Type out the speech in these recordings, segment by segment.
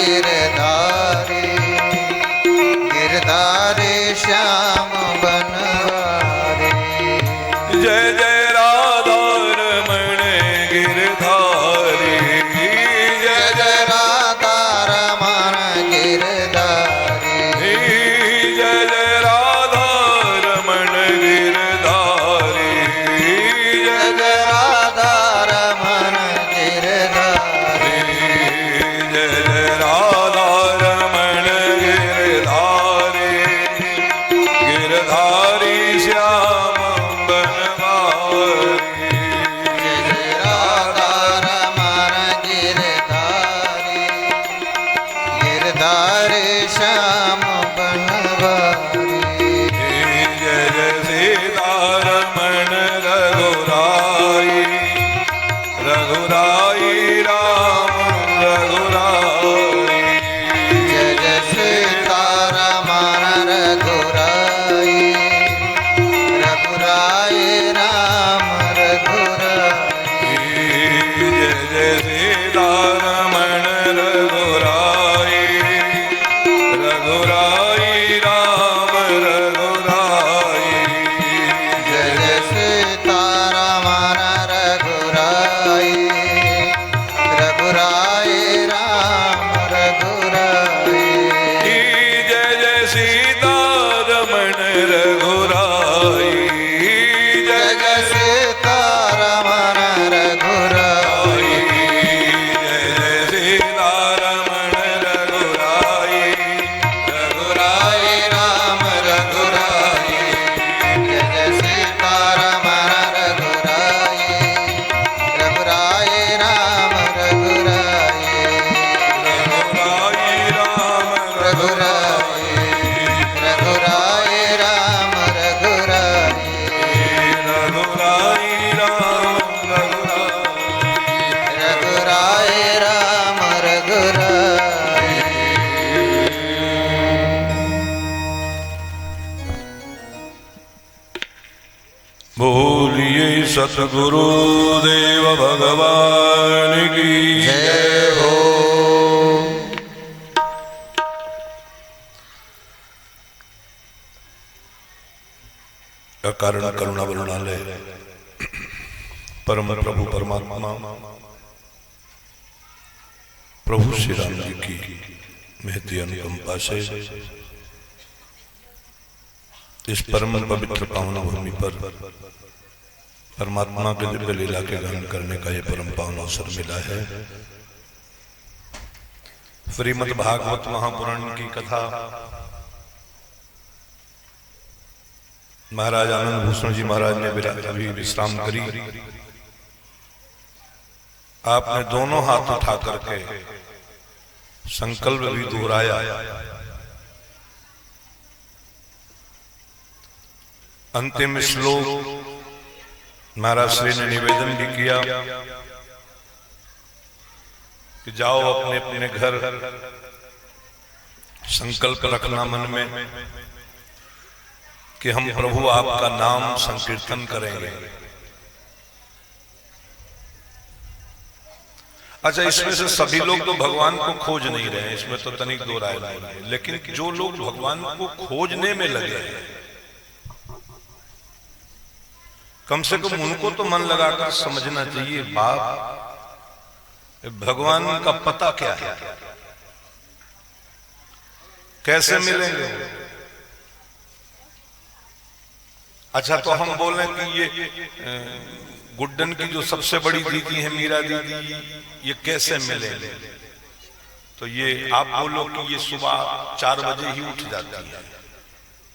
गिरधारी गिरधारी श्याम बनवारी। जय जय राधा रमण गिरधारी, जय जय राधा रमण गिरधारी, जय जय राधा रमण गिरधारी, जय जय राधा रमण गिरधारी, जय जय राधा रमण गिरधारी, गिरधारी श्याम बनवारी। जय जय राधा रमण गिरधारी गिरधारी श्याम बनवारी। जय जय सीतारमण रघुराई, रघुराई राम रघुराई। जय जय सीतारमण रघुराई, रघुराई राम रघुराई। जय जय सीतारमण रघुराई, रघुराई राम रघुराई। जय जय सीतारमण रघुराई, रघुराई राम रघुराई। जय जय सीतारमण रघुराई, जय जय सीतारमण रघुराई, जय जय सीतारमण रघुराई, रघुराई राम रघुराई। जय जय सीतारमण रघुराई, रघुराई राम रघुराई, रघुराई राम रघुराई, रघुराई राम रघुराई, रघुराई राम रघुराई। रघुराई राम रघुराई। बोलिए सतगुरु देव भगवान की जय हो। अकारण करुणा वरुणालय परम प्रभु परमात्मा प्रभु श्री राम जी की महती अनुकंपा से इस परम पवित्र पावन भूमि पर परमात्मा के दिव्य लीला के गान करने का यह परम पावन अवसर मिला है। श्रीमद् भागवत महापुराण की कथा महाराज आनंद भूषण जी महाराज ने अभी विश्राम करी। आपने दोनों हाथ उठा करके संकल्प भी दोहराया। अंतिम श्लोक महाराज श्री ने निवेदन भी किया कि जाओ अपने अपने घर संकल्प रखना मन में कि हम प्रभु आपका नाम संकीर्तन करेंगे। अच्छा, इसमें से सभी लोग तो भगवान को खोज नहीं रहे हैं, इसमें तो तनिक दो राय नहीं है, लेकिन जो लोग भगवान को खोजने में लगे हैं कम से कम उनको तो मन लगाकर समझना चाहिए बाप भगवान का पता क्या है, कैसे मिलेंगे। अच्छा, तो हम बोलें कि ये गुड्डन की जो सबसे बड़ी दीदी है मीरा दीदी, ये कैसे मिलेंगे? तो ये आप बोलो कि ये सुबह 4 बजे ही उठ जाती है,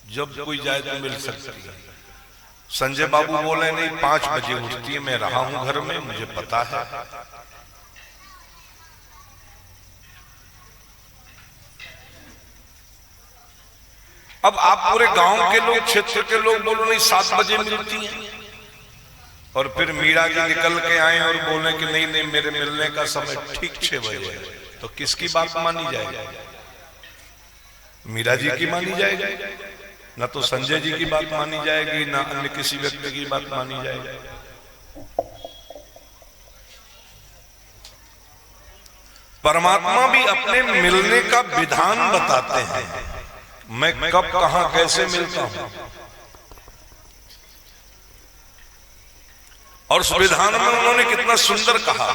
जब कोई जाए तो मिल सकती है। संजय बाबू बोले नहीं 5 बजे उठती है, मैं रहा हूं घर में, मुझे पता है। अब आप पूरे गांव के लोग, क्षेत्र के लोग बोलो नहीं 7 बजे मिलती हैं, और फिर मीरा जी निकल के आए और बोले कि नहीं नहीं मेरे मिलने का समय ठीक 6 बजे है, तो किसकी बात मानी जाएगी? मीरा जी की मानी जाएगी, ना तो संजय जी की बात मानी जाएगी, ना अन्य किसी व्यक्ति की बात मानी जाएगी। परमात्मा भी अपने मिलने का विधान बताते हैं, मैं कब कहां कैसे मिलता हूं, और उस विधान में उन्होंने कितना सुंदर कहा।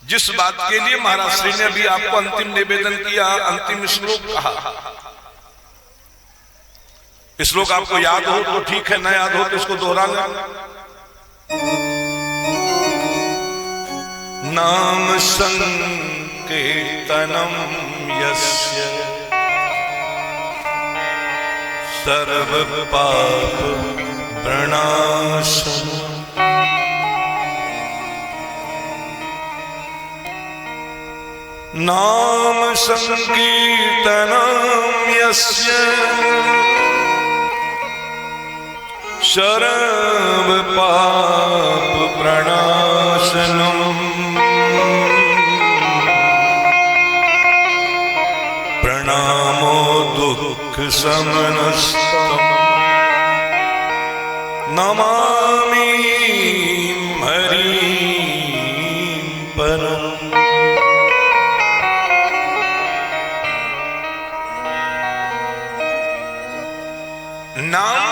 जिस बात के लिए महाराज श्री ने भी आपको अंतिम निवेदन किया, अंतिम श्लोक कहा, श्लोक आपको याद हो तो ठीक है, न याद हो तो इसको दोहरा लें। नाम संकीर्तनम यस्य सर्व पाप प्रणाशनम्। नाम संकीर्तनम यस्य सर्व पाप प्रणाशनम्। प्रणामो दुःख शमनस्तम्। नमामि हरिं परम्। नाम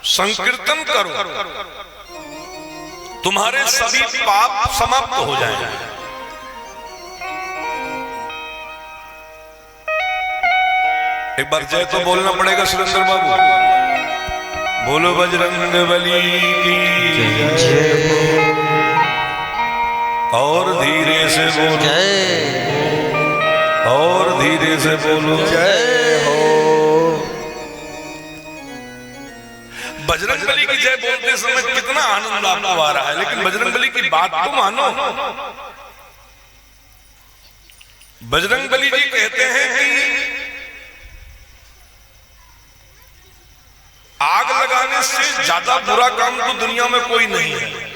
संकीर्तन करो, तुम्हारे सभी पाप समाप्त हो जाएंगे। एक बार जय तो बोलना पड़ेगा सुरेंद्र बाबू। बोलो बजरंग बली की जय। और धीरे से बोलो जय, और धीरे से बोलो जय हो। बजरंगबली की जय बोलते समय कितना आनंद आपको आ रहा है, लेकिन बजरंगबली की बात तो मानो। बजरंगबली जी कहते हैं कि आग लगाने से ज्यादा बुरा काम तो दुनिया में कोई नहीं है।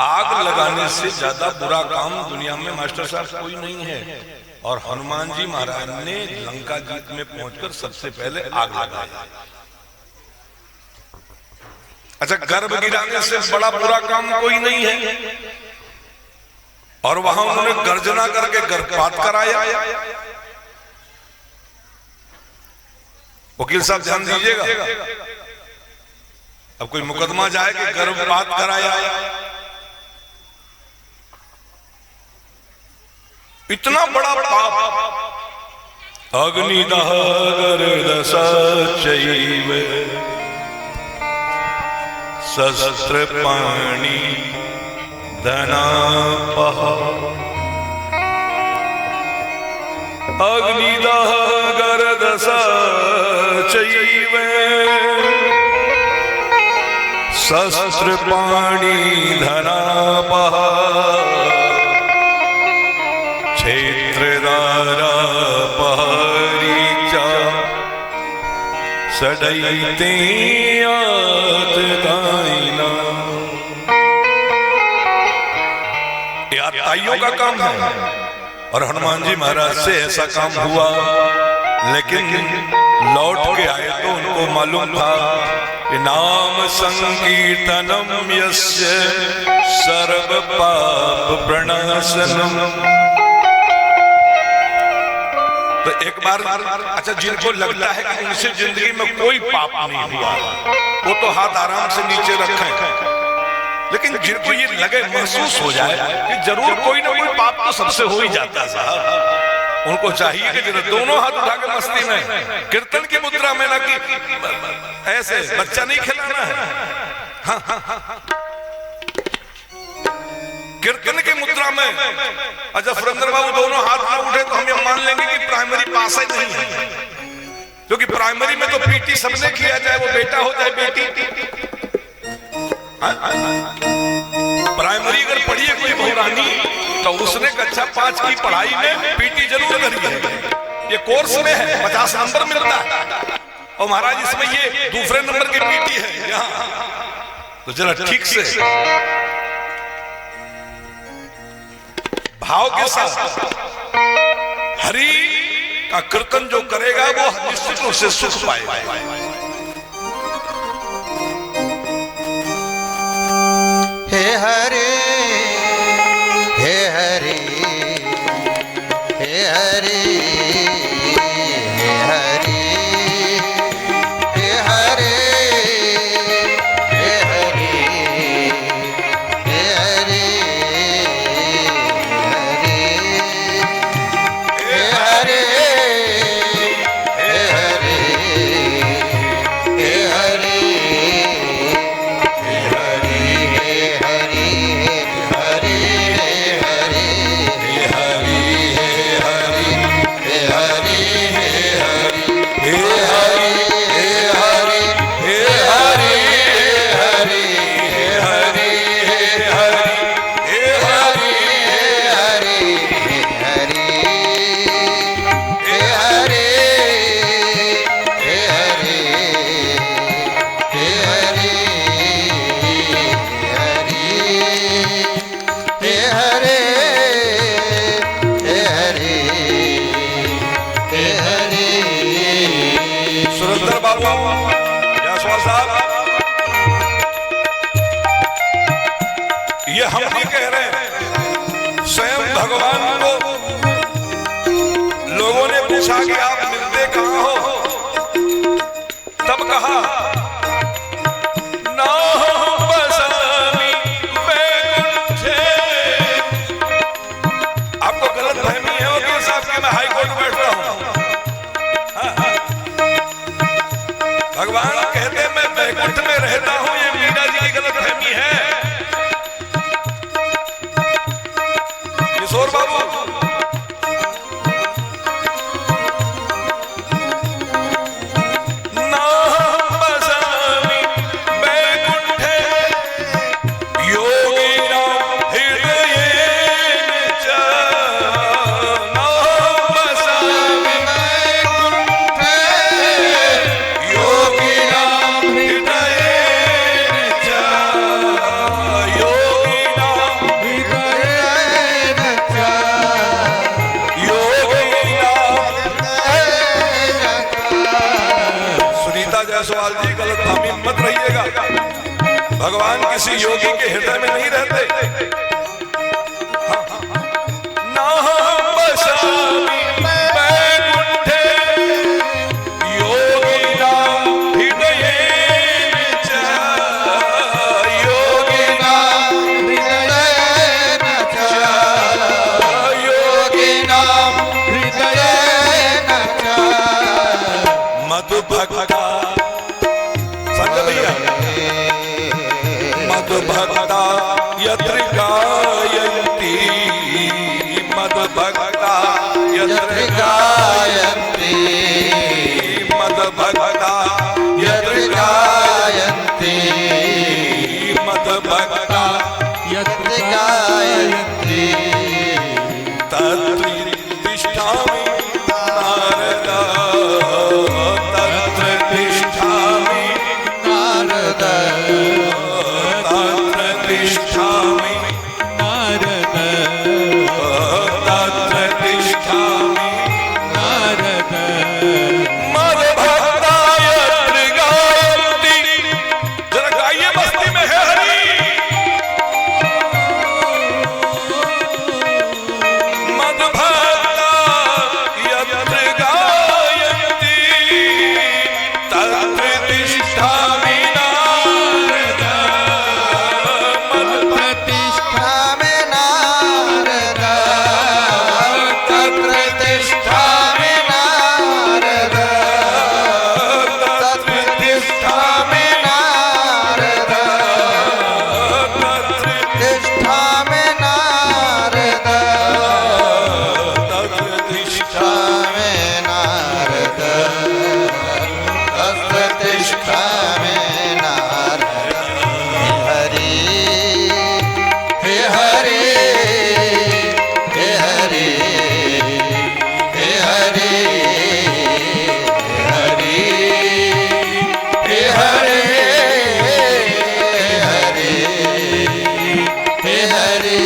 आग लगाने से ज्यादा बुरा काम दुनिया में मास्टर साहब कोई नहीं है। और हनुमान जी महाराज ने लंका जीत में पहुंचकर सबसे पहले आग लगाई। अच्छा, गर्भ गिराने से बड़ा बुरा काम कोई नहीं है, और वहां उन्होंने गर्जना करके गर्भपात कराया। वकील साहब ध्यान दीजिएगा, अब कोई मुकदमा जाए कि गर्भपात कराया, इतना बड़ा पाप। अग्निदह गर्दशचैव शस्त्रपाणि धनापः। अग्निदह गर्दशचैव शस्त्रपाणि धनापः। क्षेत्रदारापहरी च षडैते आततायिना। ये आताइयों का काम है, और हनुमान जी महाराज से ऐसा काम हुआ, लेकिन लौट के आए तो उनको मालूम था कि नाम संकीर्तनम यस्य सर्व पाप प्रणाशनम। तो एक बार, अच्छा, जिनको लगता है कि उनसे जिंदगी में कोई पाप नहीं हुआ, वो तो हाथ आराम से नीचे रखें। लेकिन जिनको ये लगे, महसूस हो जाए कि जरूर कोई ना कोई पाप तो सबसे हो ही जाता है, उनको चाहिए कि जरा दोनों हाथ उठा के मस्ती में कीर्तन की मुद्रा में, ना कि ऐसे बच्चा नहीं खिलाना है। हाँ, हाँ, हाँ। कीर्तन की मुद्रा में। अच्छा सुरेंद्र बाबू, दोनों हाथ ना उठे तो हम ये मान लेंगे कि प्राइमरी पास ही नहीं है, क्योंकि प्राइमरी में तो पीटी सबने किया, चाहे वो बेटा हो चाहे बेटी। प्राइमरी अगर पढ़ी है कोई बहुरानी, तो उसने कक्षा 5 की पढ़ाई में पीटी जरूर करी है। ये कोर्स में है, 50 नंबर मिलता है, और महाराज इसमें ये दूसरे नंबर की पीटी है यहाँ। तो जरा ठीक से भाव के साथ हरि का कीर्तन जो करेगा वो निश्चित रूप से सुख पाएगा। ये हम नहीं कह रहे हैं, स्वयं भगवान को लोगों ने पूछा कि आप मिलते कहां हो, तब कहा नाहं बसामि वैकुंठे। आपको गलत फहमी है और के साथ मैं हाई कोर्ट में बैठ रहा हूं। भगवान कहते मैं वैकुंठ में रहता हूं, ये मीरा जी की गलत फहमी है। किशोर बाबू जायसवाल जी गलत फहमी मत रहिएगा, भगवान किसी योगी के हृदय में नहीं रहते। नाहं बसामि वैकुंठे योगिनां हृदयेन च, योगिनां हृदयेन च, योगिनां हृदयेन च, मधुभक्ता मधुभक्ता यत्र गायन्ति, मधुभक्ता यत्र गायन्ति, मधुभक्ता यत्र गायन्ति, मधुभक्ता यत्र गायन्ति, तत्र तिष्ठामि नारद, तत्र तिष्ठामि नारद, तत्र तिष्ठामि नारद, तत्र तिष्ठामि नारद, मधुभक्ता यत्र गायन्ति। जरा गाइए, मस्ती में है हरि। मधुभक्ता यत्र गायन्ति, तत्र तिष्ठामि नारद, प्रतिष्ठामि नारद, तत्र तिष्ठामि नारद, तत्र तिष्ठामि नारद, तिष्ठामि नारद, तत्र तिष्ठामि नारद, तत्र तिष्ठामि नारद। हरि हे हरि, हे हरि, हे हरि, हे हरि, हे हरि, हे हरि।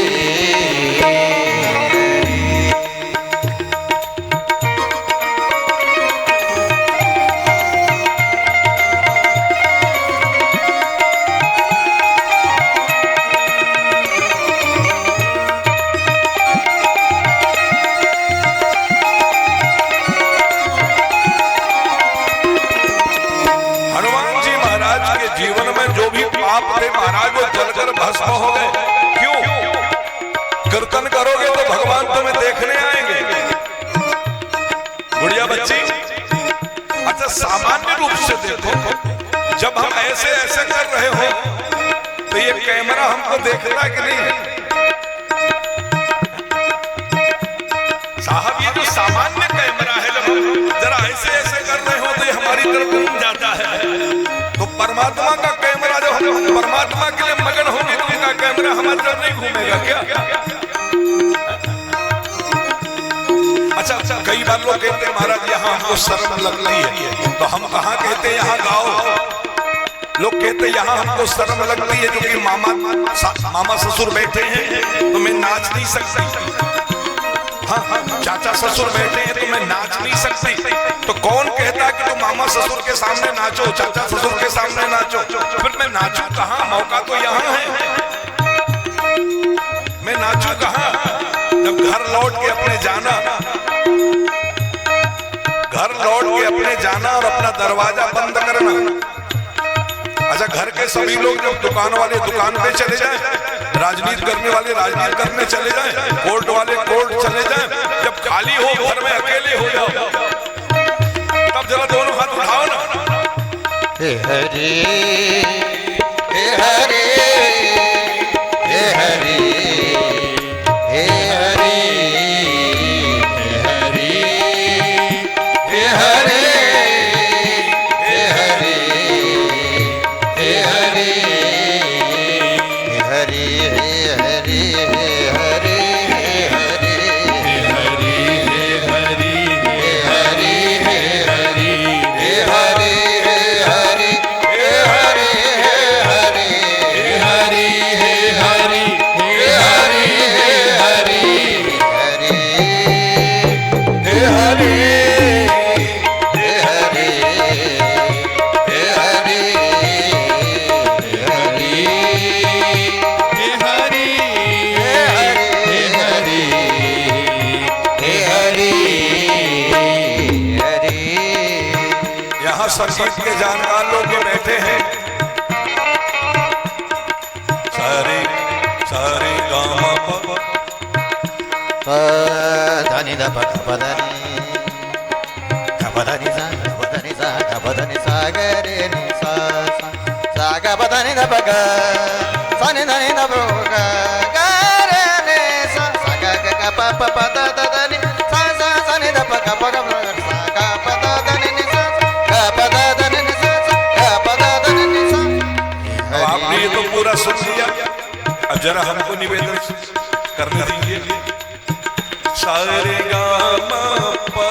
हनुमान जी महाराज के जीवन में जो भी पाप थे महाराज वो जलकर भस्म हो गए। क्यों? कीर्तन करोगे तो भगवान तुम्हें देखने आएंगे। गुड़िया बच्ची, अच्छा सामान्य रूप से देखो, जब हम ऐसे ऐसे कर रहे हो तो ये कैमरा हमको देखता कि नहीं? साहब ये जो सामान्य कैमरा है, जब हम जरा ऐसे ऐसे कर रहे हो तो ये हमारी तरफ घूम जाता है। तो परमात्मा का कैमरा जब हम परमात्मा के लिए मगन होंगे तो उनका कैमरा हमारी तरफ नहीं घूमेगा क्या? अच्छा, कई बार लोग कहते हैं महाराज यहाँ हमको शर्म लगती है, तो हम कहाँ कहते हैं यहाँ गाओ। लोग कहते हैं यहाँ हमको शर्म लगती है क्योंकि मामा ससुर बैठे हैं तो मैं नाच नहीं सकती। हाँ, चाचा ससुर बैठे हैं तो मैं नाच नहीं सकती। तो कौन कहता कि तुम मामा ससुर के सामने नाचो, चाचा ससुर के सामने नाचो? फिर मैं नाचूं कहाँ? मौका तो यहाँ है। दरवाजा बंद करना। अच्छा, घर के सभी लोग जब दुकान वाले दुकान पे चले जाएं, राजनीति करने वाले राजनीति करने चले जाएं, कोर्ट वाले कोर्ट चले जाएं, जब खाली हो घर में अकेले हो जाओ तब जरा दोनों हाथ उठाओ ना। हे हरे हे हरे हे हरे हे हरे हे हरे हे हरे हे हरे हे हरे हे हरे हे हरे संगीत के जानकार लोग जो बैठे हैं, सारे सारे गामा धनी द पदनी गपदनी सा गपदनी सा गरे नि सा सा गपदनी द पग सनि धनी द पग गरे नि सा सा ग ग प प प द द नि सा सा सनि द पग प ग सा ग प द द नि सा ग प द द नि सा ग प द द नि सा। अब आपने ये तो पूरा सुन लिया, अब जरा हमको निवेदन करने दीजिए। सारे गामा पा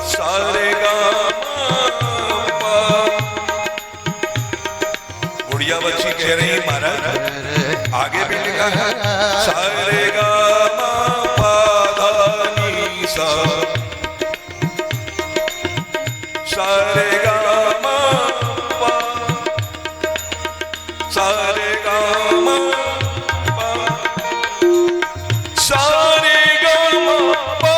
सारे गामा पा। गुड़िया बच्ची कह रही है महाराज, आगे भी लिखा है सारे गामा पा धा नी सा सारे गामा पा सारे गामा पा सारे गामा पा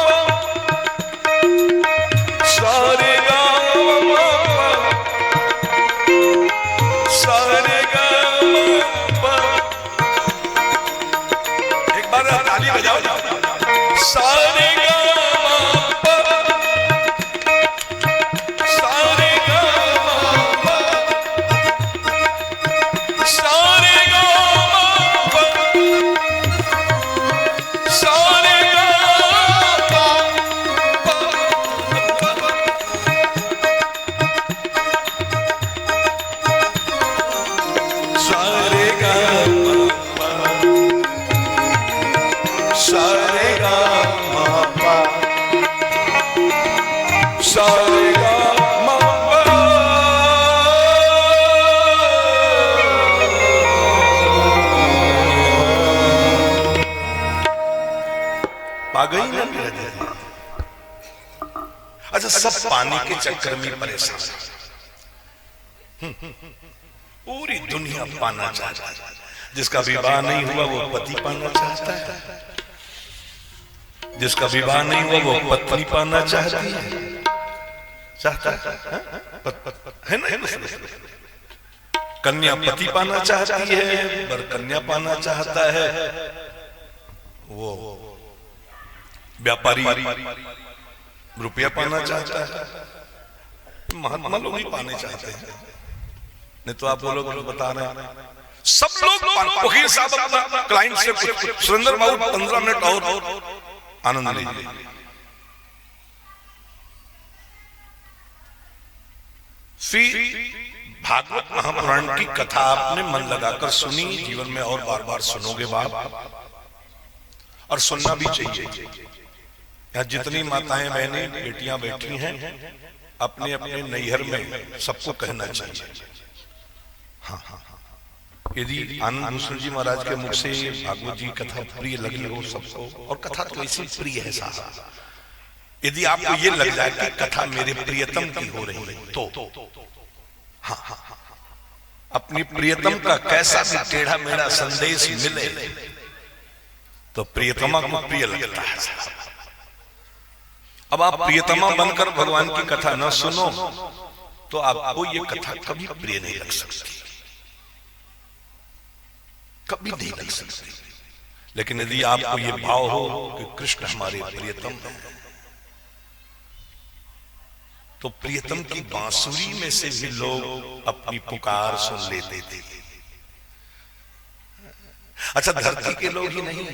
सारे गामा पा सारे गामा पा। एक बार ताली बजाओ। सारे गामा पा सारे गामा पा सारे गामा पा सारे गामा पा। सारे गामा पा सारे गामा पा सारे गामा पा। आ गई ना मेरा दिल। अच्छा, सब पानी के चक्कर में परेशान, पूरी दुनिया पाना चाहता है। जिसका विवाह नहीं हुआ वो पति पाना चाहता है, जिसका विवाह नहीं हुआ वो पत्नी पाना चाहती है, चाहता है ना। कन्या पति पाना चाहती है, वर कन्या पाना चाहता है, वो व्यापारी रुपया पाना चाहता है, महात्मा लोग ही पाने चाहते हैं। नहीं तो आप लोग बता रहे हैं सब लोग। वकील साहब अपना क्लाइंट से सुरेंद्र बाबू 15 मिनट और आनंद लीजिए। फिर भागवत महापुराण की कथा आपने मन लगाकर सुनी, जीवन में और बार बार सुनोगे बाप, और सुनना भी चाहिए। यहाँ जितनी माताएं बहनें बेटियां बैठी हैं, अपने अपने नैहर में सबको कहना चाहिए। हाँ हाँ, यदि आनंद भूषण जी महाराज के मुख से भागवत जी कथा प्रिय लगी हो सबको, और कथा तो ऐसी प्रिय है साहब, यदि आपको ये लग जाए कि कथा मेरे प्रियतम की हो रही है तो हाँ हाँ, अपनी प्रियतम का कैसा भी टेढ़ा मेढ़ा संदेश मिले तो प्रियतमा को प्रिय लगता है। अब आप प्रियतमा बनकर भगवान की कथा न सुनो तो आपको ये कथा कभी प्रिय नहीं लग सकती, कभी नहीं लग सकती। लेकिन यदि आपको ये भाव हो कि कृष्ण हमारे प्रियतम हैं, तो प्रियतम की बांसुरी में से भी लोग अपनी पुकार सुन लेते थे। अच्छा, धरती के लोग ही नहीं,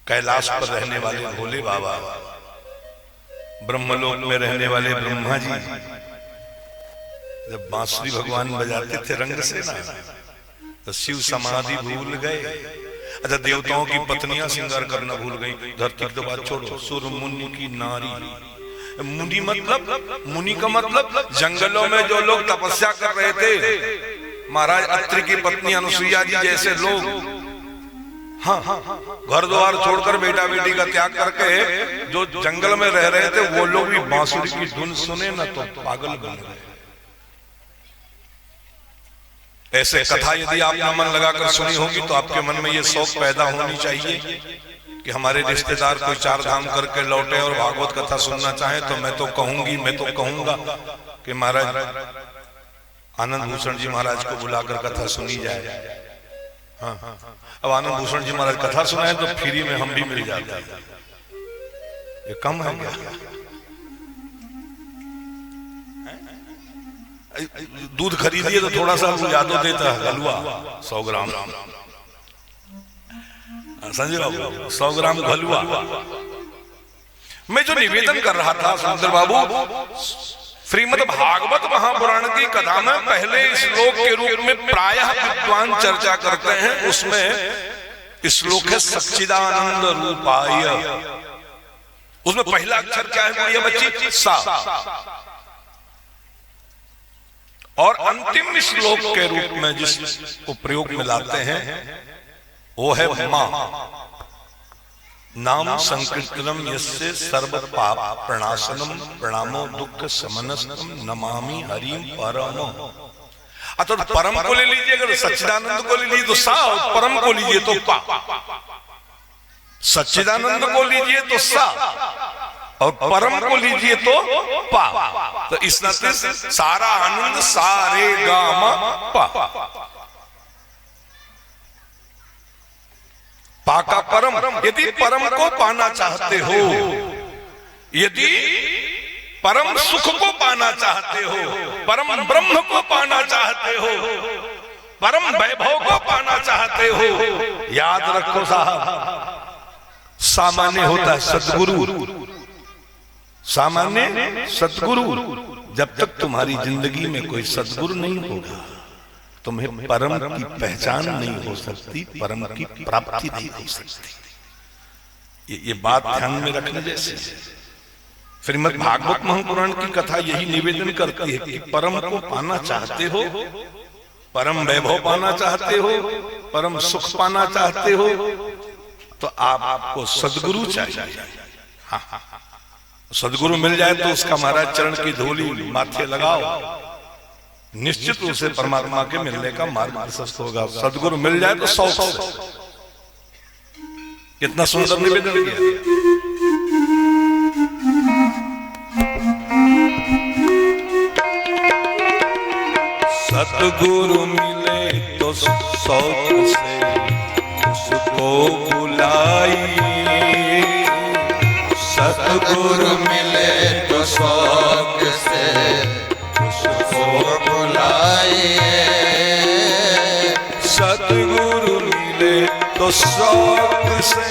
कैलाश पर रहने वाले भोले बाबा, ब्रह्मलोक में रहने वाले ब्रह्मा जी जब बांसुरी भगवान बजाते थे रंग से ना, तो शिव समाधि भूल गए। अच्छा, देवताओं की पत्नियां श्रृंगार करना भूल गई। धरती की तो बात छोड़ो, सुर मुनि की नारी, मुनि मतलब, मुनि का मतलब जंगलों में जो लोग तपस्या कर रहे थे, महाराज अत्रि की पत्नी अनुसुईया जी जैसे लोग, हाँ, घर द्वार छोड़कर बेटा बेटी का त्याग करके जो जंगल में रह रहे थे, वो लोग भी बांसुरी की धुन सुने ना तो पागल बन गए। ऐसे कथा यदि आपने मन लगाकर सुनी होगी तो आपके मन में ये शौक पैदा होनी चाहिए कि हमारे रिश्तेदार कोई चार धाम करके लौटे और भागवत कथा सुनना चाहे तो मैं तो कहूंगा कि महाराज आनंद भूषण जी महाराज को बुलाकर कथा सुनी जाए। हाँ, अब आनंद भूषण जी महाराज कथा सुनाए तो फ्री में हम भी मिल जाते हैं, ये कम है क्या? दूध खरीदिए तो थोड़ा सा यादव देता है हलवा 100 ग्राम, संजय बाबू 100 ग्राम हलवा। मैं जो निवेदन कर रहा था सुंदर बाबू, श्रीमद् भागवत महापुराण की कथा में पहले श्लोक के रूप में प्रायः विद्वान चर्चा करते हैं। उसमें श्लोक है सच्चिदानंद रूपाय, उसमें पहला अक्षर क्या है गुड़िया बच्ची? सा। और अंतिम श्लोक के रूप में जिसको प्रयोग में लाते हैं वो है मां। नाम संकीर्तनम यस्य सर्व पाप प्रणाशनम प्रणामो दुख समनस्तम नमामि हरिम परमो। तो परम को ले लीजिए, अगर सच्चिदानंद को ले लीजिए तो सा, और परम को लीजिए तो पा। सच्चिदानंद को लीजिए तो सा और परम को लीजिए तो पा। तो इस नाते सारा आनंद सारे गामा पा। पाका परम, यदि परम को पाना चाहते हो, यदि परम सुख को पाना चाहते हो, परम ब्रह्म को पाना चाहते हो, परम वैभव को पाना चाहते हो, याद रखो साहब, सामान्य होता है सद्गुरु। सामान्य सद्गुरु, जब तक तुम्हारी जिंदगी में कोई सद्गुरु नहीं होगा तुम्हें परम की पहचान नहीं हो सकती, परम की प्राप्ति नहीं हो सकती। ये बात ध्यान में रखने जैसे। श्रीमद् भागवत महापुराण की कथा यही निवेदन करती है कि परम को पाना चाहते हो, परम वैभव पाना चाहते हो, परम सुख पाना चाहते हो, तो आपको सद्गुरु चाहिए। हाँ, सद्गुरु मिल जाए तो उसका महाराज चरण की धूली माथे लगाओ, निश्चित रूप से परमात्मा के मिलने का मार्ग प्रशस्त होगा। सद्गुरु मिल जाए तो 100%। कितना सुंदर निवेदन किया। सद्गुरु मिले तो शौक से उसको बुलाइए, सद्गुरु मिले तो शौक से उसको बुलाइए, सद्गुरु मिले तो शौक से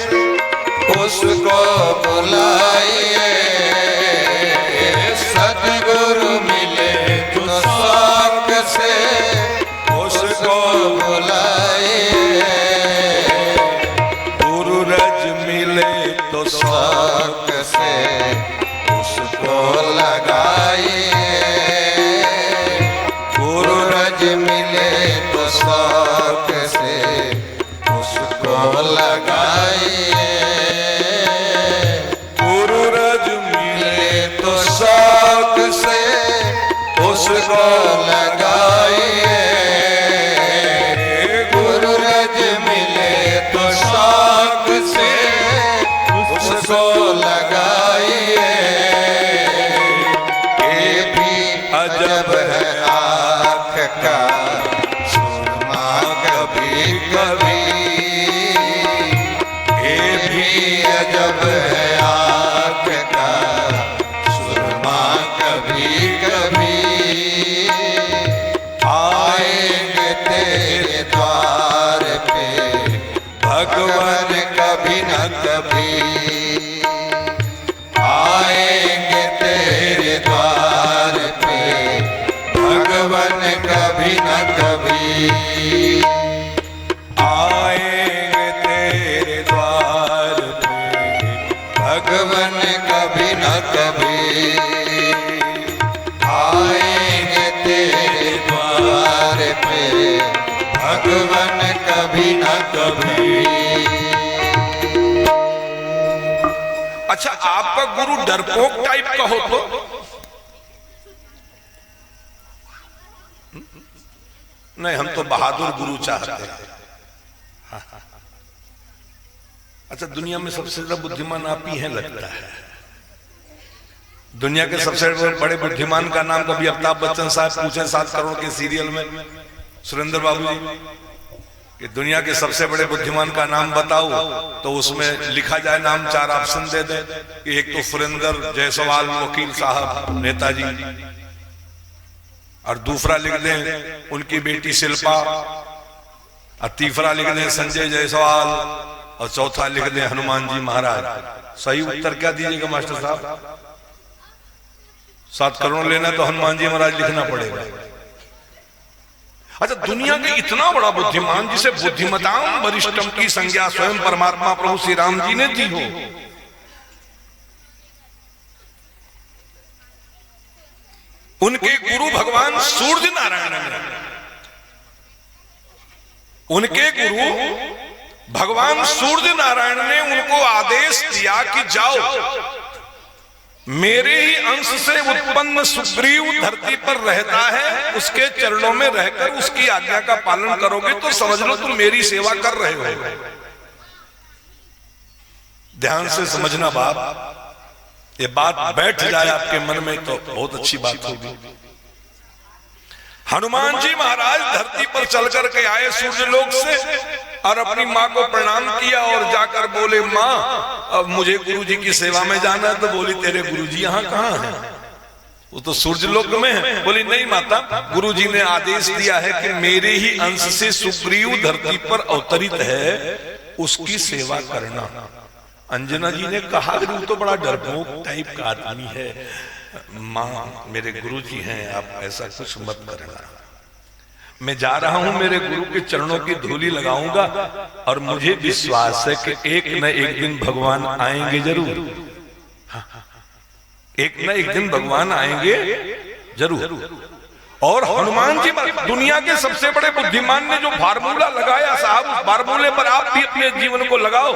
उसको बुलाइए, सद्गुरु मिले तो शौक से उसको बुलाइए, गुरु रज मिले तो शौक से उसको लगाइए, गुरु रज मिले तो शौक से उसको लगाइए, गुरु रज मिले तो शौक से उसको लगाइए, गुरु रज मिले तो शौक से उसको कभी, ये भी अजब है आँख का सुरमा, कभी कभी आएंगे तेरे द्वार पे भगवान, कभी न कभी आएंगे तेरे द्वार पे भगवान, कभी न कभी आएंगे तेरे द्वार पे भगवान, कभी न कभी आएंगे तेरे द्वार पे भगवान, कभी न कभी। अच्छा, आपका गुरु डरपोक टाइप का हो तो नहीं, हम तो बहादुर गुरु चाहते हैं। अच्छा, दुनिया में सबसे ज्यादा बुद्धिमान आप ही हैं लगता है। दुनिया के सबसे बड़े बुद्धिमान का नाम कभी अमिताभ बच्चन साहब पूछे 7 करोड़ के सीरियल में सुरेंद्र बाबू जी कि दुनिया के सबसे बड़े बुद्धिमान का नाम बताओ, तो उसमें लिखा जाए नाम, 4 ऑप्शन दे दे कि एक तो सुरेंद्र जायसवाल वकील साहब नेताजी, और दूसरा लिख दें उनकी बेटी शिल्पा, और तीसरा लिख दें संजय जायसवाल, और चौथा लिख दें हनुमान जी महाराज। सही उत्तर क्या दीजिएगा मास्टर साहब? 7 करोड़ लेना तो हनुमान जी महाराज लिखना पड़ेगा। अच्छा, दुनिया के इतना बड़ा बुद्धिमान जिसे बुद्धिमताम वरिष्ठम की संज्ञा स्वयं परमात्मा प्रभु श्री राम जी ने दी हो, उनके गुरु भगवान सूर्य नारायण ने, उनके गुरु भगवान सूर्य नारायण ने उनको आदेश दिया कि जाओ, मेरे ही अंश से उत्पन्न सुग्रीव धरती पर रहता है, उसके चरणों में रहकर उसकी आज्ञा का पालन करोगे तो समझ लो तुम मेरी सेवा कर रहे हो। ध्यान से समझना बाप, ये बात बैठ जाए आपके मन में तो बहुत अच्छी बात होगी। हनुमान जी महाराज धरती पर चल करके आए सूर्यलोक से और अपनी माँ को प्रणाम किया और जाकर बोले, माँ अब मुझे गुरुजी की सेवा में जाना है। तो बोली, तेरे गुरुजी यहाँ कहाँ हैं? वो तो सूर्यलोक में है। बोली, नहीं माता, गुरुजी ने आदेश दिया है कि मेरे ही अंश से सुग्रीव धरती पर अवतरित है, उसकी सेवा करना। अंजना जी ने कहा कि वो तो बड़ा डरपोक टाइप का आदमी है, माँ मेरे गुरुजी हैं, आप ऐसा कुछ मत करना। मैं जा रहा हूं, मेरे गुरु के चरणों की धूली लगाऊंगा और मुझे विश्वास है कि एक न एक दिन भगवान आएंगे जरूर। एक न एक दिन भगवान आएंगे जरूर। और हनुमान जी दुनिया के सबसे बड़े बुद्धिमान ने जो फार्मूला लगाया साहब, उस फार्मूले पर आप भी अपने जीवन को लगाओ।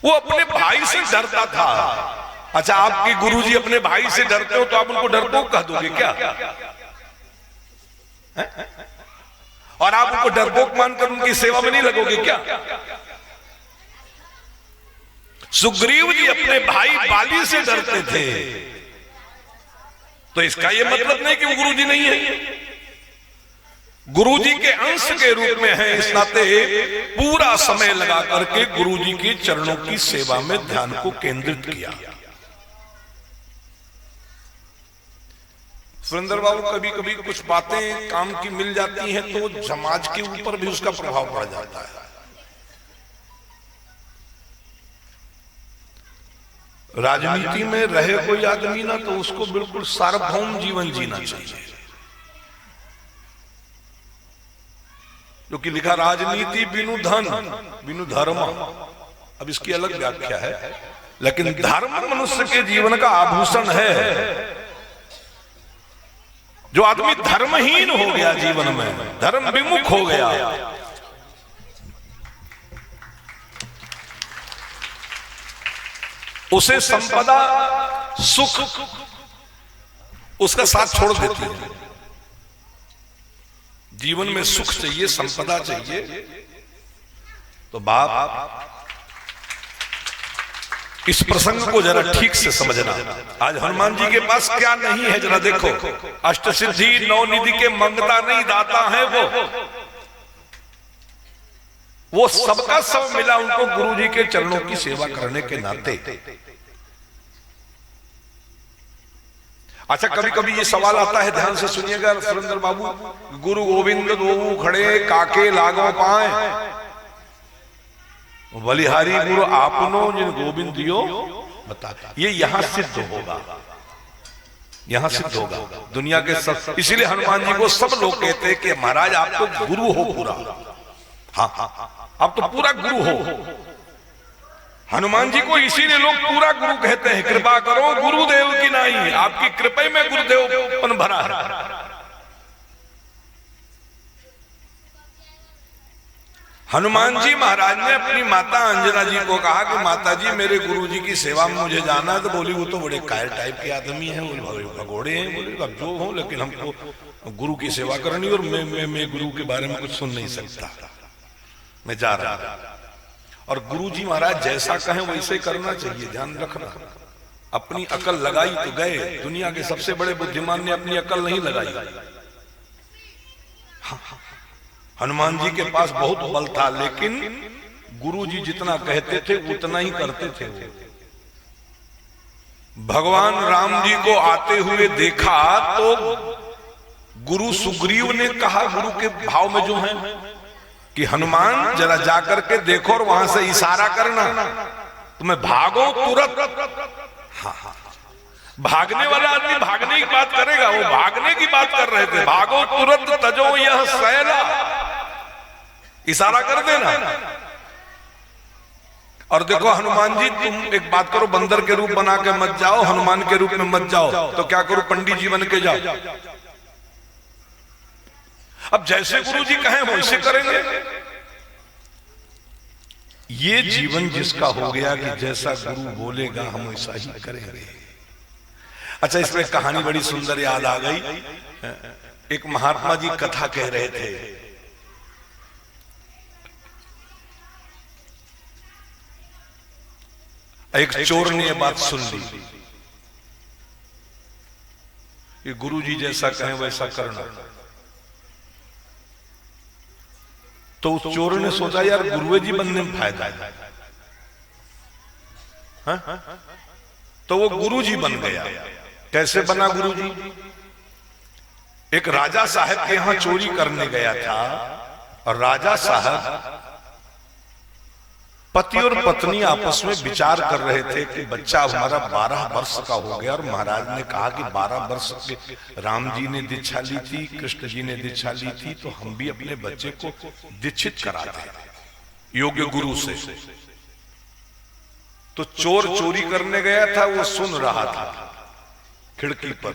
वो अपने भाई से डरता था। अच्छा, आपके गुरुजी अपने भाई से डरते हो तो आप उनको डरपोक कह दोगे क्या? और आप उनको डरपोक मानकर उनकी सेवा में नहीं लगोगे क्या? सुग्रीव जी अपने भाई बाली से डरते थे, तो इसका यह मतलब नहीं कि वो गुरुजी नहीं है। गुरुजी के अंश के रूप में है, इस नाते पूरा समय लगा करके गुरुजी के चरणों की सेवा में ध्यान को केंद्रित किया। सुरेंद्र बाबू, कभी कभी कुछ बातें काम की मिल जाती हैं तो समाज के ऊपर भी उसका प्रभाव पड़ जाता है। राजनीति में रहे कोई आदमी ना, तो उसको बिल्कुल सार्वभौम जीवन जीना चाहिए। क्योंकि लिखा राजनीति बिनु धन बिनु धर्म, अब इसकी अलग व्याख्या है, लेकिन धर्म मनुष्य के जीवन का आभूषण है। जो आदमी धर्महीन हो गया जीवन में, धर्म विमुख हो गया, उसे संपदा सुख उसका साथ छोड़ देती है। जीवन में सुख चाहिए, संपदा चाहिए, तो बाप इस प्रसंग को जरा ठीक से समझना। आज हनुमान जी के पास क्या नहीं है जरा देखो। अष्ट सिद्धि नौ निधि के मंगता नहीं दाता है वो सबका सब मिला उनको गुरु जी के चरणों की सेवा करने के नाते। अच्छा, कभी कभी ये सवाल आता है, ध्यान से सुनिएगा सुरेंद्र बाबू। गुरु गोविंद दो खड़े काके लागो पाए, बलिहारी गुरु आपनो जिन गोविंद दियो बता। ये यहां सिद्ध होगा, यहां सिद्ध होगा दुनिया के सब। इसीलिए हनुमान जी को सब लोग कहते हैं कि महाराज आप तो गुरु हो पूरा। हाँ आप तो पूरा गुरु हो। हनुमान जी को इसीलिए लोग पूरा गुरु कहते हैं। कृपा करो गुरुदेव की नहीं, आपकी कृपा में गुरुदेव भरा है। हनुमान जी महाराज ने अपनी माता अंजना जी को कहा कि माता जी मेरे गुरु जी की सेवा में मुझे जाना है। तो बोली वो तो बड़े कायर टाइप के आदमी हैं, वो भगोड़े हैं। बोले अब जो हो, लेकिन हमको गुरु की सेवा करनी और मैं गुरु के बारे में कुछ सुन नहीं सकता, मैं जा रहा। और गुरु जी महाराज जैसा कहें वैसे करना चाहिए, ध्यान रखना। अपनी अकल लगाई तो गए। दुनिया के सबसे बड़े बुद्धिमान ने अपनी अकल नहीं लगाई। हनुमान जी के पास बहुत बल था, लेकिन गुरु जी जितना कहते थे उतना ही करते थे। भगवान राम जी को आते हुए देखा तो गुरु सुग्रीव ने कहा, गुरु के भाव में जो है कि हनुमान जरा जाकर के देखो और वहां से इशारा करना, तुम्हें भागो तुरंत। हाँ, भागने वाला आदमी भागने की बात करेगा, वो भागने की बात कर रहे थे। भागो तुरंत तजो यह सैला, इशारा कर देना। और देखो हनुमान जी तुम एक बात करो, बंदर के रूप बना के मत जाओ, हनुमान के रूप में मत जाओ। तो क्या करो, पंडित जी बन के जाओ। अब जैसे गुरु जी कहें वैसे करेंगे। ये जीवन जिसका हो गया कि जैसा गुरु बोलेगा हम वैसा ही करेंगे। अच्छा, इसमें कहानी बड़ी सुंदर याद आ गई। एक महात्मा जी कथा कह रहे थे। एक चोर ने यह बात सुन ली कि गुरु जी जैसा कहें वैसा करना। तो उस चोर ने सोचा यार गुरुए जी बनने में फायदा है। तो वो गुरु जी बन गया। कैसे बना गुरु जी? एक राजा साहब के यहां चोरी करने गया था और राजा साहब पति और पत्नी आपस में विचार कर रहे थे कि बच्चा हमारा 12 वर्ष का हो गया। और महाराज ने कहा कि 12 वर्ष के राम जी ने दीक्षा ली थी, कृष्ण जी ने दीक्षा ली थी, तो हम भी अपने बच्चे को दीक्षित करा दें योग्य गुरु से। तो चोर चोरी करने गया था, वो सुन रहा था खिड़की पर।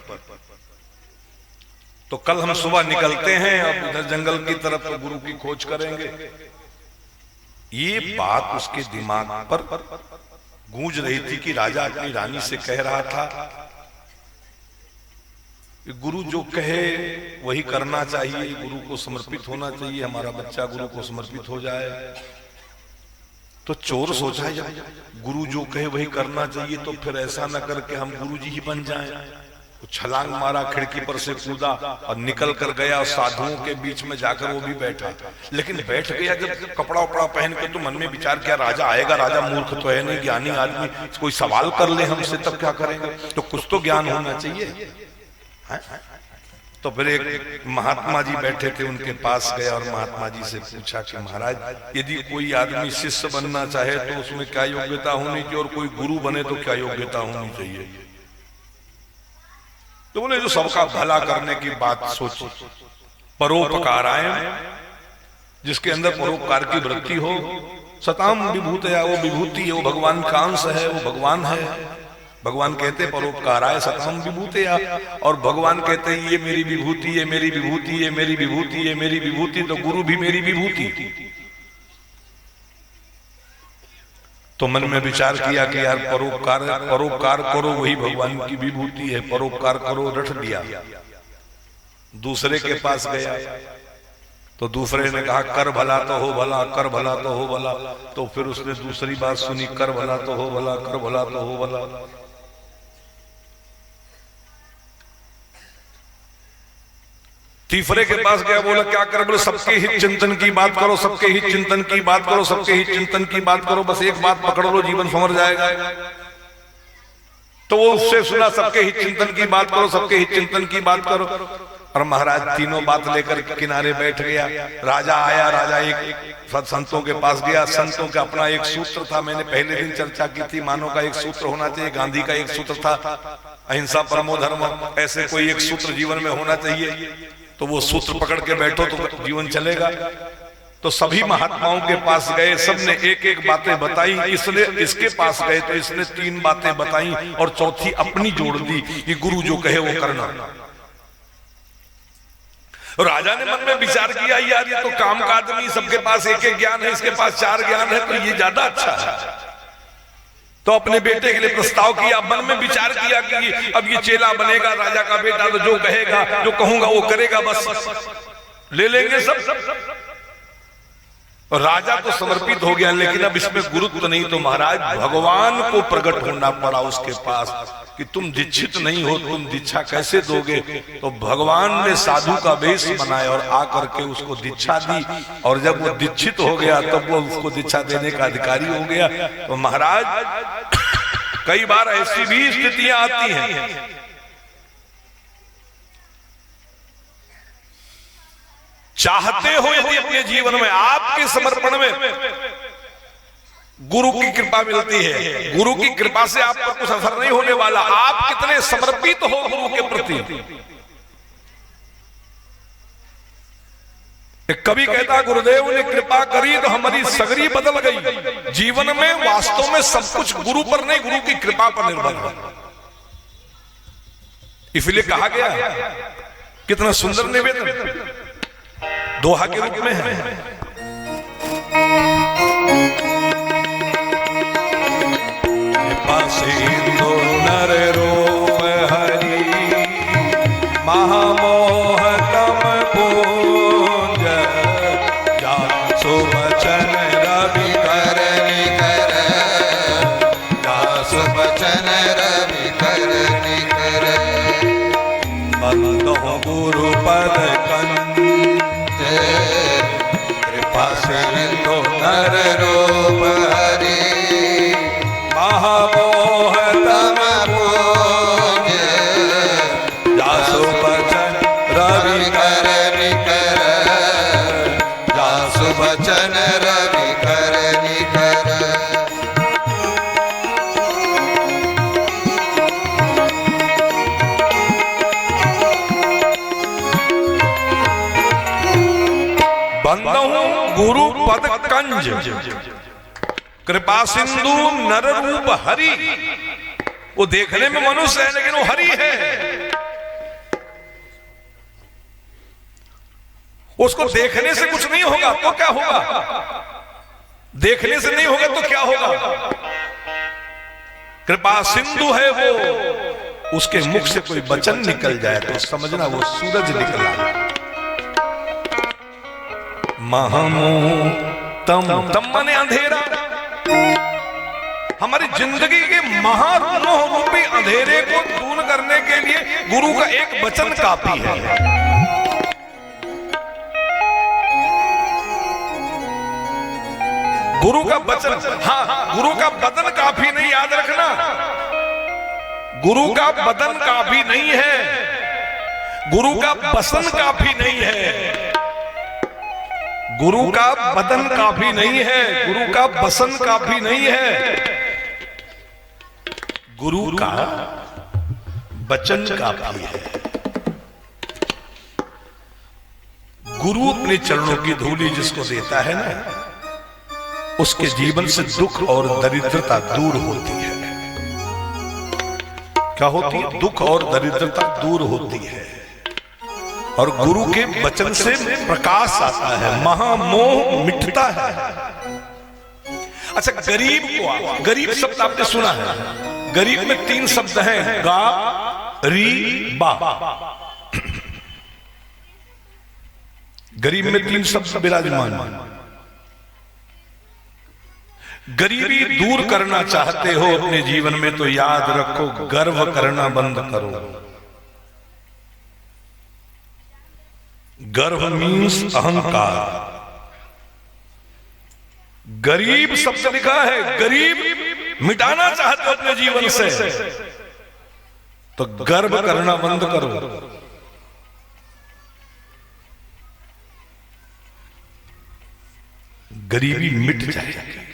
तो कल हम सुबह निकलते हैं, अब इधर जंगल की तरफ तो गुरु की खोज करेंगे। ये बात उसके दिमाग पर गूंज रही थी कि राजा अपनी रानी से कह रहा था कि गुरु जो कहे वही करना चाहिए, गुरु को समर्पित होना चाहिए, हमारा बच्चा गुरु को समर्पित हो जाए। तो चोर सोचा यार गुरु जो कहे वही करना चाहिए, तो फिर ऐसा न करके हम गुरु जी ही बन जाएं। छलांग मारा, खिड़की पर से कूदा और निकल कर गया। साधुओं के बीच में जाकर वो भी बैठा। लेकिन बैठ गया जब कपड़ा उपड़ा पहन के, तो मन में विचार किया राजा आएगा, राजा मूर्ख तो है नहीं, ज्ञानी आदमी, कोई सवाल कर ले हमसे तब क्या करेंगे, तो कुछ तो ज्ञान होना चाहिए। है? तो फिर एक महात्मा जी बैठे थे, उनके पास गया और महात्मा जी से पूछा कि महाराज यदि कोई आदमी शिष्य बनना चाहे तो उसमें क्या योग्यता होनी चाहिए, और कोई गुरु बने तो क्या योग्यता होनी चाहिए? तो बोले जो सबका भला करने की बात सोची, परोपकारायण, जिसके अंदर परोपकार की वृत्ति हो। सताम विभूतया, वो विभूति है, वो भगवान का अंश है, वो भगवान है। भगवान कहते परोपकाराय सताम विभूतया, और भगवान कहते हैं ये मेरी विभूति, ये मेरी विभूति, ये मेरी विभूति, ये मेरी विभूति। तो गुरु भी मेरी विभूति। तो मन में विचार किया कि यार परोपकार करो वही भगवान की विभूति है, परोपकार करो, रट दिया। दूसरे के पास गया, तो दूसरे ने कहा कर भला तो हो भला, कर भला तो हो भला। तो फिर उसने दूसरी बात सुनी, कर भला तो हो भला, कर भला तो हो भला। तीसरे के पास गया, बोला क्या कर? बोले सबके हित चिंतन की बात करो, सबके हित चिंतन की बात करो, सबके हित चिंतन की बात करो, बस एक बात पकड़ लो, जीवन संवर जाएगा। तो वो उससे सुना, सबके हित चिंतन की बात करो, सबके हित चिंतन की बात करो। और महाराज तीनों बात लेकर किनारे बैठ गया। राजा आया, राजा एक संतों के पास गया। संतों का अपना एक सूत्र था, मैंने पहले दिन चर्चा की थी, मानव का एक सूत्र होना चाहिए। गांधी का एक सूत्र था, अहिंसा परमो धर्म, ऐसे कोई एक सूत्र जीवन में होना चाहिए। तो वो सूत्र पकड़ के बैठो तो जीवन चलेगा। तो सभी महात्माओं के पास गए, सबने एक एक बातें बताई। इसने इसके पास गए तो इसने 3 बातें बताई और चौथी अपनी जोड़ दी कि गुरु जो कहे वो करना। राजा ने मन में विचार किया, यार ये तो काम का आदमी, सबके पास एक एक ज्ञान है, इसके पास 4 ज्ञान है, तो ये ज्यादा अच्छा है। तो अपने बेटे के लिए प्रस्ताव किया, मन में विचार किया कि अब ये चेला बनेगा, राजा का बेटा, तो जो कहेगा, जो कहूंगा वो करेगा, बस ले लेंगे सब। और राजा तो समर्पित हो गया, लेकिन अब इसमें गुरुत्व नहीं। तो महाराज भगवान को प्रकट होना पड़ा उसके पास कि तुम दीक्षित नहीं हो, तुम दीक्षा कैसे दोगे? तो भगवान ने साधु का वेश बनाया और आकर के उसको दीक्षा दी। और जब वो दीक्षित हो गया तब वो उसको दीक्षा देने का अधिकारी हो गया। तो महाराज कई बार ऐसी भी स्थितियां आती हैं, चाहते हो यदि अपने जीवन में आपके समर्पण में गुरु की कृपा मिलती है, गुरु की कृपा से आप पर कुछ असर नहीं होने वाला। आप कितने समर्पित हो गुरु के प्रति। कभी कहता गुरुदेव ने कृपा करी तो हमारी सगरी बदल गई। जीवन में वास्तव में सब कुछ गुरु पर नहीं, गुरु की कृपा पर निर्भर है। इसलिए कहा गया, कितना सुंदर निवेदन दोहा के रूप में है। सिंधु नर रूप हरि महामोह तम पूज जा सुबचन रवि कर निकर, जा सुबचन रवि कर निकर। बंदो गुरु पद कंज कृपा सिंधु नर रूप हरि महामोह तम पूज, जासु बचन रवि कर निकर, जा सुबचन रवि कर निकर। बंदहु गुरु पद कंज कृपा सिंधु नर रूप हरि। वो देखने में मनुष्य है लेकिन वो हरि है। उसको देखने से कुछ नहीं होगा तो क्या होगा? देखने से नहीं होगा तो क्या होगा? कृपा सिंधु है वो, उसके मुख से कोई वचन निकल जाए तो समझना वो सूरज निकला। महामोह तम तम माने अंधेरा। हमारी जिंदगी के महामोह रूपी अंधेरे को दूर करने के लिए गुरु का एक वचन काफी है। गुरु का वचन, हाँ, गुरु का बदन काफी नहीं, याद रखना। गुरु का बदन काफी नहीं है, गुरु का बसन काफी नहीं है। गुरु का बदन काफी नहीं है, गुरु का बसन काफी नहीं है, गुरु का वचन काफी है। गुरु अपने चरणों की धूली जिसको देता है ना, उसके जीवन से दुख और दरिद्रता दूर होती है। क्या होती है? दुख और दरिद्रता दूर होती है। और गुरु के वचन से प्रकाश आता है, महामोह मिटता है। अच्छा, गरीब को, गरीब शब्द आपने सुना है। गरीब में 3 शब्द हैं, गा री बा। गरीब में 3 शब्द विराजमान। गरीबी दूर करना चाहते हो अपने जीवन में तो याद रखो, गर्व करना बंद करो। गर्व मीन्स अहंकार। गरीब शब्द लिखा है, गरीब मिटाना चाहते हो अपने जीवन से तो गर्व करना बंद करो। गरीबी मिट जाएगी।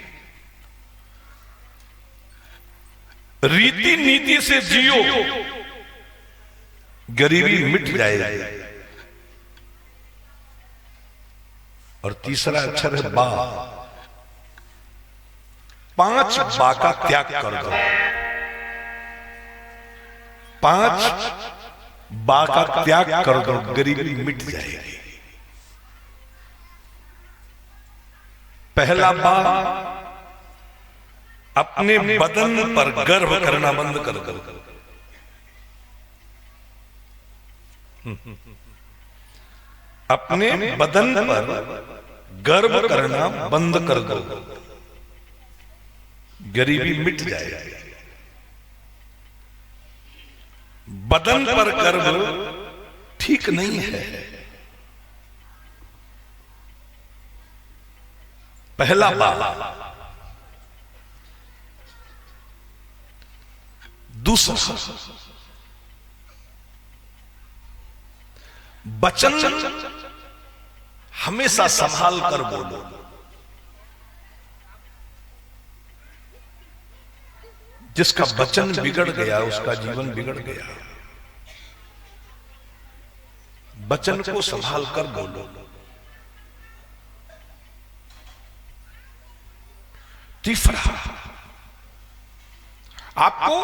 रीति नीति से जियो, गरीबी मिट जाएगी। और तीसरा अक्षर है बा। 5 बा का त्याग कर दो। 5 बा का त्याग कर दो, गरीबी मिट जाएगी। पहला बा, अपने बदन पर गर्व करना बंद कर दो। अपने बदन पर गर्व करना बंद कर दो, गरीबी मिट जाएगी। बदन पर गर्व ठीक नहीं है। पहला बात। दूसरा, वचन हमेशा संभाल कर बोलो। जिसका वचन बिगड़ गया उसका जीवन बिगड़ गया। वचन को संभाल कर बोलो। तीसरा, आपको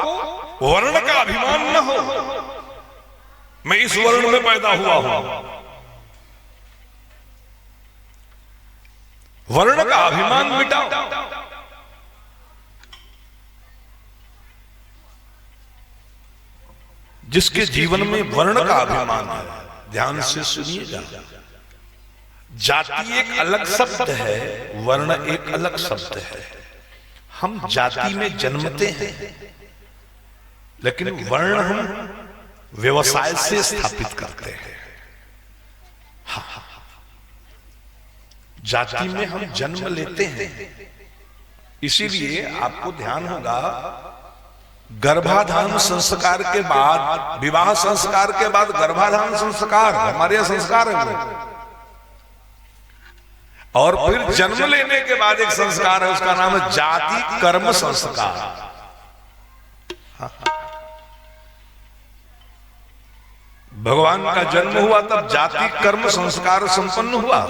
वर्ण का अभिमान न हो, मैं इस वर्ण में पैदा हुआ हूं। वर्ण का अभिमान मिटाओ। जिसके जीवन में वर्ण का अभिमान है, ध्यान से सुनिएगा। जाति एक अलग शब्द है, वर्ण एक अलग शब्द है। हम जाति में जन्मते हैं, लेकिन वर्ण हम व्यवसाय से स्थापित करते हैं। हाँ, जाति में हम जन्म लेते हैं। इसीलिए आपको ध्यान होगा, गर्भाधान संस्कार के बाद, विवाह संस्कार के बाद गर्भाधान संस्कार हमारे यहां संस्कार है। और फिर जन्म लेने के बाद एक संस्कार है, उसका नाम है जाति कर्म संस्कार। भगवान का जन्म हुआ तब जाति कर्म संस्कार संपन्न हुआ।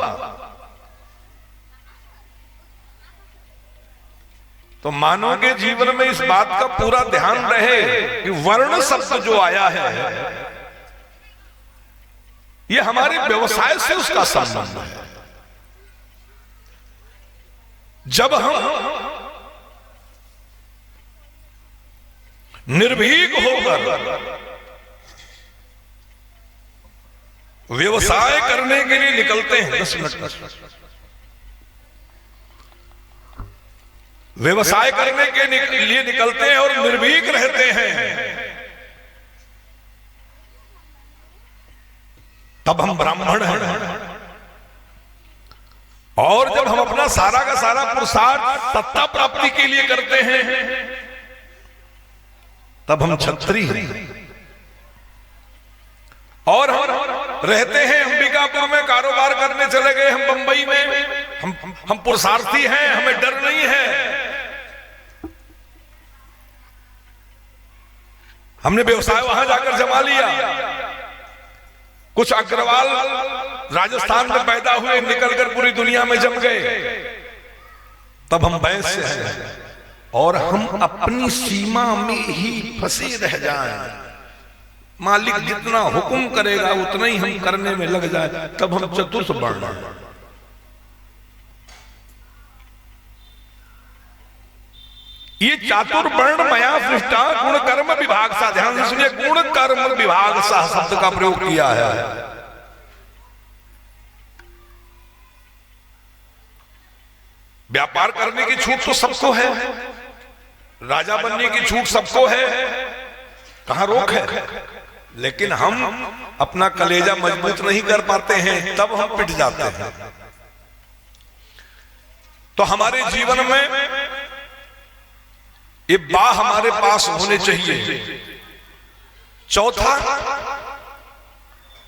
तो मानव के जीवन में इस बात का पूरा ध्यान रहे कि वर्ण शब्द जो आया है, ये हमारे व्यवसाय से उसका संबंध है। जब हम निर्भीक होकर व्यवसाय करने के लिए निकलते हैं, 10 मिनट व्यवसाय करने के लिए निकलते हैं और निर्भीक रहते हैं, तब हम ब्राह्मण हैं। और जब हम अपना सारा का सारा पुरुषार्थ सत्ता प्राप्ति के लिए करते हैं, तब हम क्षत्रिय हैं। और हम रहते हैं अंबिकापुर में, कारोबार करने चले गए हम बंबई में, हम पुरुषार्थी हैं, हमें डर नहीं है। हमने व्यवसाय वहां जाकर जमा लिया। कुछ अग्रवाल राजस्थान में पैदा हुए, निकलकर पूरी दुनिया में जम गए, तब हम वैश्य हैं। और हम अपनी सीमा में ही फंसे रह जाएं, मालिक जितना हुक्म करेगा उतना ही हम करने में लग जाए, तब हम चतुर्थ वर्ण। ये चातुर्वर्ण मया सृष्टा गुण कर्म विभाग सा। ध्यान से सुनिए, गुण कर्म विभाग सा शब्द का प्रयोग किया है। व्यापार करने की छूट तो सबको है, राजा बनने की छूट सबको है, कहां रोक है। लेकिन हम अपना कलेजा मजबूत नहीं कर पाते हैं, तब हम पिट जाते हैं। तो हमारे जीवन में ये बाह हमारे पास होने चाहिए। चौथा,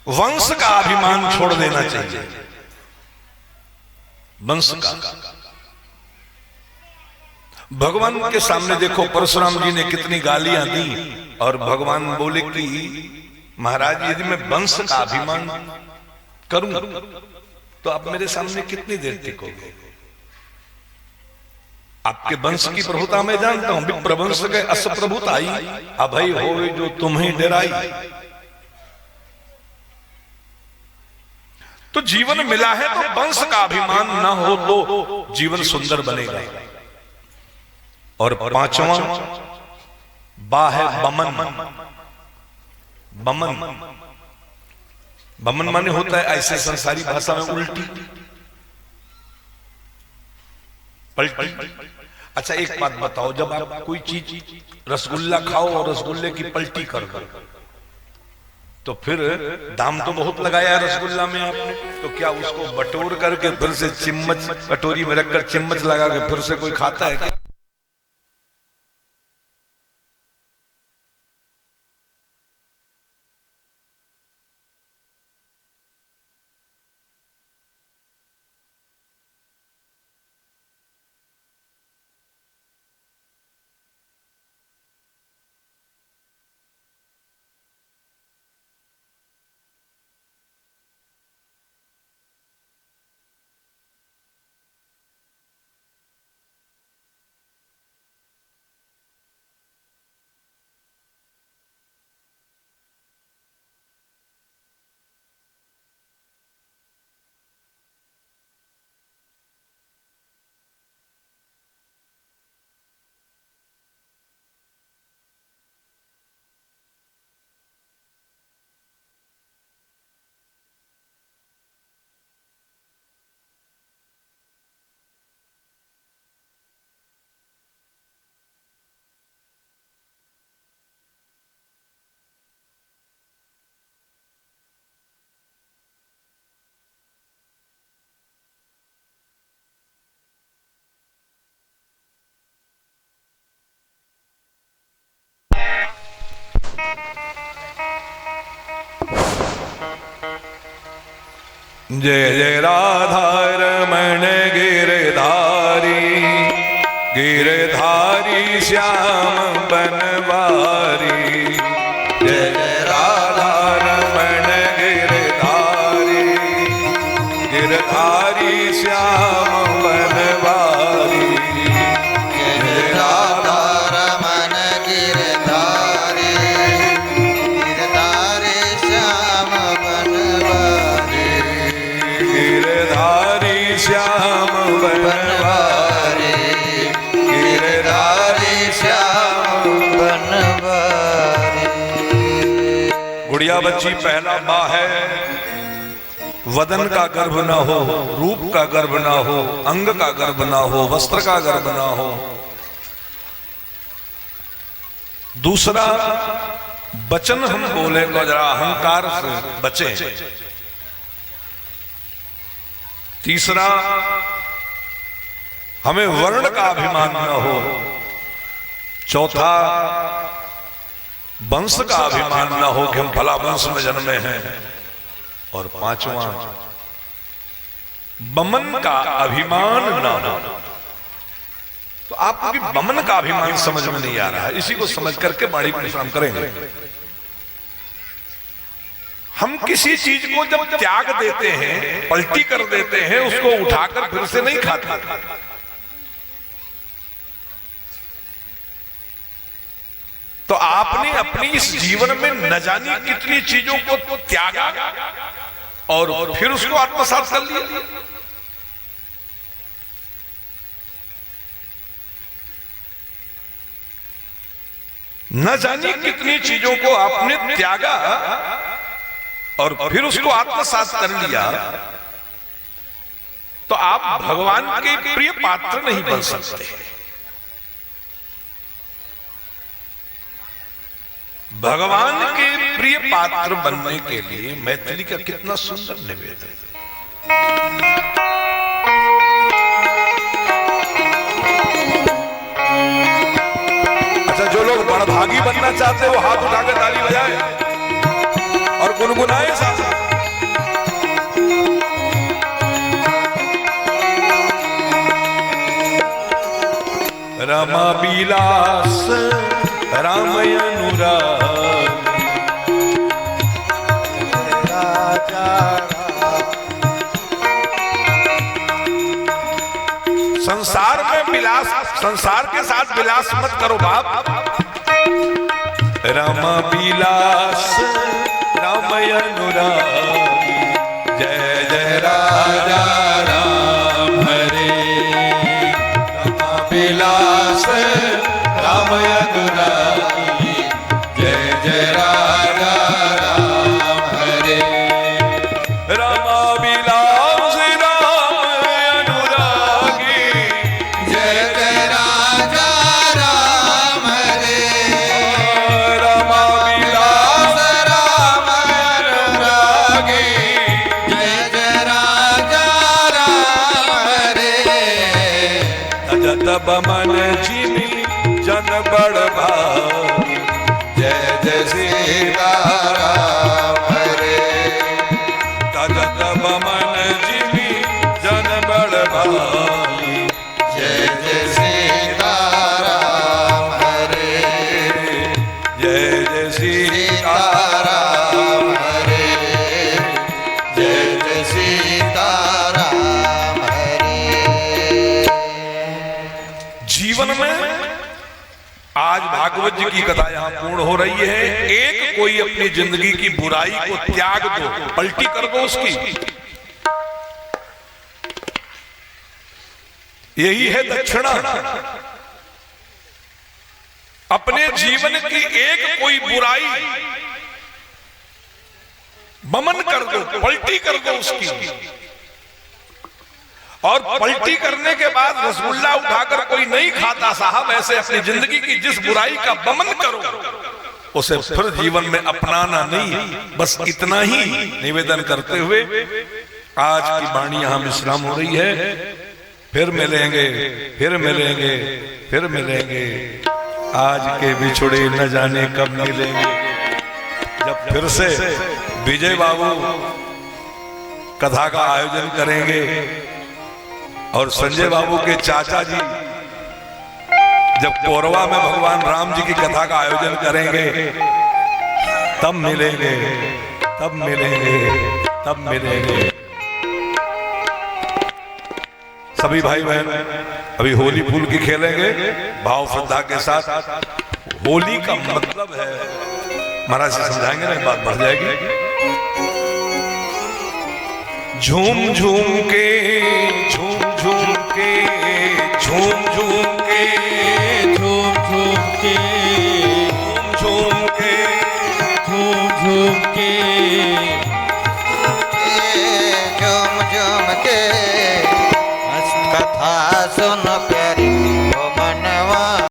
वंश का अभिमान छोड़ देना चाहिए। वंश का, भगवान के सामने देखो परशुराम जी ने कितनी गालियां दी, और भगवान बोले कि महाराज यदि मैं वंश का अभिमान करूं तो आप मेरे सामने कितनी देर टिकोगे? आपके वंश की प्रभुता मैं जानता हूं, विप्रवंश के अस प्रभुताई, अभय होए जो तुम्हें डराई। तो जीवन मिला है तो वंश का अभिमान न हो तो जीवन सुंदर बनेगा। और पांचवा बा है बमन। बमन, बमन माने होता है ऐसे संसारी भाषा में उल्टी, पलटी। अच्छा एक बात बताओ, जब आप कोई चीज रसगुल्ला खाओ और रसगुल्ले की पलटी कर दो, तो फिर दाम तो बहुत लगाया रसगुल्ला में आपने, तो क्या उसको बटोर करके फिर से चिम्मच, कटोरी में रखकर चिम्मच लगा के फिर से कोई खाता है क्या? जय जय राधा रमण गिरधारी, गिरधारी श्याम बनवारी। जय जय राधा रमण गिरधारी, गिरधारी श्याम बनवारी। जय जय राधा रमण गिरधारी, गिरधारी श्याम बनवारी। गिरधारी श्याम बनवारी, गिरधारी श्याम बनवारी। गुड़िया बच्ची पहला बा है, वदन का गर्भ ना हो, रूप का गर्भ ना हो, अंग का गर्भ ना हो, वस्त्र का गर्भ ना हो। दूसरा, वचन हम बोले तो जरा अहंकार से बचे। तीसरा, हमें वर्ण का अभिमान न हो। चौथा, वंश का अभिमान न हो कि हम फला वंश में जन्मे हैं। और पांचवा, बमन का अभिमान न हो। तो आपको बमन का अभिमान समझ में नहीं आ रहा है, इसी को समझ करके बारीक परिश्रम करेंगे। हम किसी चीज को जब त्याग देते हैं, पलटी कर देते हैं, उसको उठाकर फिर से नहीं खाते। तो आपने अपनी इस जीवन में न जानी कितनी चीजों को त्यागा और फिर उसको आत्मसात कर लिया। न जानी कितनी चीजों को आपने त्यागा और फिर उसको आत्मसात कर लिया। तो आप भगवान के प्रिय पात्र नहीं बन सकते। भगवान के प्रिय पात्र बनने के लिए मैथिली का कितना सुंदर निवेदन है। अच्छा, जो लोग बड़भागी बनना चाहते हैं वो हाथ उठाकर ताली बजाए और गुनगुनाए साथ। रमा बिलास राम अनुराग संसार में विलास, संसार के साथ विलास मत करो बाप। रमा बिलास राम अनुराग जय जय राजा राम हरे। रमा बिलास राम अनुरागी जय जय राजा राम हरे। रमा बिलास राम अनुरागी जय जय राजा राम हरे। रमा बिलास राम अनुरागी जय जय राजा राम हरे। तब मन जीवी जन बड़ भागी जय जय सीताराम हरे। तब मन जीवी जन बड़ भागी जय जय सीताराम हरे। जय जय सीताराम हरे। जय जय सीताराम हरे। जीवन में आज भागवत जी की कथा यहाँ पूर्ण हो रही है। एक कोई अपनी जिंदगी की बुराई को त्याग दो, पलटी कर दो उसकी। यही है दक्षिणा। अपने जीवन की एक कोई बुराई ममन कर दो, पलटी कर दो उसकी। और पलटी करने के बाद रसगुल्ला उठाकर कोई नहीं खाता साहब, ऐसे अपनी जिंदगी की जिस बुराई का दमन करो उसे फिर जीवन में अपनाना नहीं। बस इतना ही निवेदन करते हुए आज की वाणी यहां विश्राम हो रही है। फिर मिलेंगे, फिर मिलेंगे, फिर मिलेंगे। आज के बिछुड़े न जाने कब मिलेंगे। जब फिर से विजय बाबू कथा का आयोजन करेंगे और संजय बाबू के चाचा जी जब कोरवा में भगवान राम जी की कथा का आयोजन करेंगे, तब मिलेंगे, तब मिलेंगे, तब मिलेंगे। सभी भाई बहन अभी होली फूल की खेलेंगे भाव श्रद्धा के साथ। होली का मतलब है, महाराज से समझाएंगे ना, बात बढ़ जाएगी। झूम झूम के, झूम झूम के, झूम झूम के, झूम झूम के, झूम झूम के, झूम झूम के,